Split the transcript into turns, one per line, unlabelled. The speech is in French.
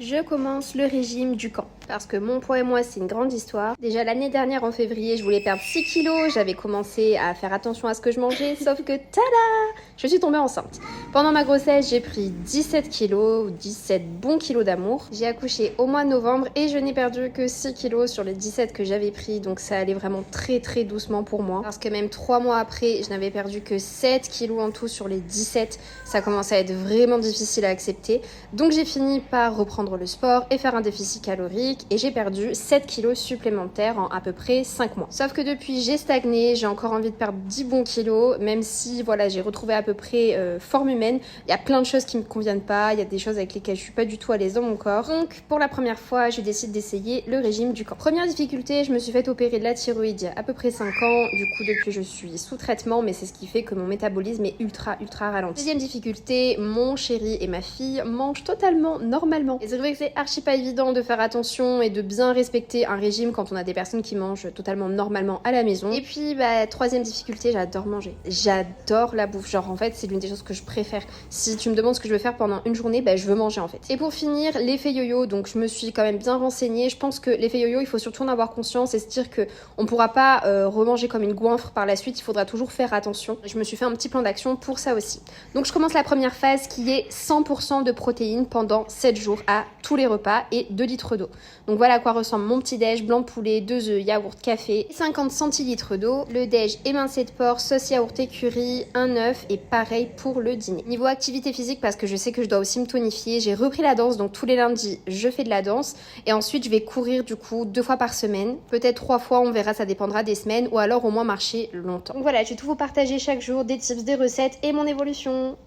Je commence le régime du camp parce que mon poids et moi c'est une grande histoire. Déjà l'année dernière en février je voulais perdre 6 kilos, j'avais commencé à faire attention à ce que je mangeais sauf que tada, je suis tombée enceinte. Pendant ma grossesse j'ai pris 17 kilos, 17 bons kilos d'amour. J'ai accouché au mois de novembre et je n'ai perdu que 6 kilos sur les 17 que j'avais pris, donc ça allait vraiment très doucement pour moi. Parce que même 3 mois après je n'avais perdu que 7 kilos en tout sur les 17, ça commençait à être vraiment difficile à accepter. Donc j'ai fini par reprendre le sport et faire un déficit calorique et j'ai perdu 7 kilos supplémentaires en à peu près 5 mois. Sauf que depuis j'ai stagné, j'ai encore envie de perdre 10 bons kilos, même si voilà j'ai retrouvé à peu près forme humaine. Il y a plein de choses qui me conviennent pas, il y a des choses avec lesquelles je suis pas du tout à l'aise dans mon corps. Donc pour la première fois je décide d'essayer le régime du camp. Première difficulté, je me suis fait opérer de la thyroïde il y a à peu près 5 ans, du coup depuis je suis sous traitement, mais c'est ce qui fait que mon métabolisme est ultra ralenti. Deuxième difficulté, mon chéri et ma fille mangent totalement normalement. Et c'est vrai que c'est archi pas évident de faire attention et de bien respecter un régime quand on a des personnes qui mangent totalement normalement à la maison. Et puis troisième difficulté, j'adore manger. J'adore la bouffe, genre en fait c'est l'une des choses que je préfère. Si tu me demandes ce que je veux faire pendant une journée, je veux manger en fait. Et pour finir, l'effet yo-yo, donc je me suis quand même bien renseignée. Je pense que l'effet yo-yo, il faut surtout en avoir conscience et se dire que on pourra pas remanger comme une goinfre par la suite, il faudra toujours faire attention. Je me suis fait un petit plan d'action pour ça aussi. Donc je commence la première phase qui est 100% de protéines pendant 7 jours à tous les repas et 2 litres d'eau. Donc voilà à quoi ressemble mon petit déj, blanc de poulet, 2 œufs, yaourt, café, 50 centilitres d'eau, le déj émincé de porc, sauce yaourt et curry, un œuf et pareil pour le dîner. Niveau activité physique, parce que je sais que je dois aussi me tonifier, j'ai repris la danse, donc tous les lundis je fais de la danse et ensuite je vais courir du coup 2 fois par semaine, peut-être 3 fois, on verra, ça dépendra des semaines, ou alors au moins marcher longtemps. Donc voilà, je vais tout vous partager chaque jour, des tips, des recettes et mon évolution.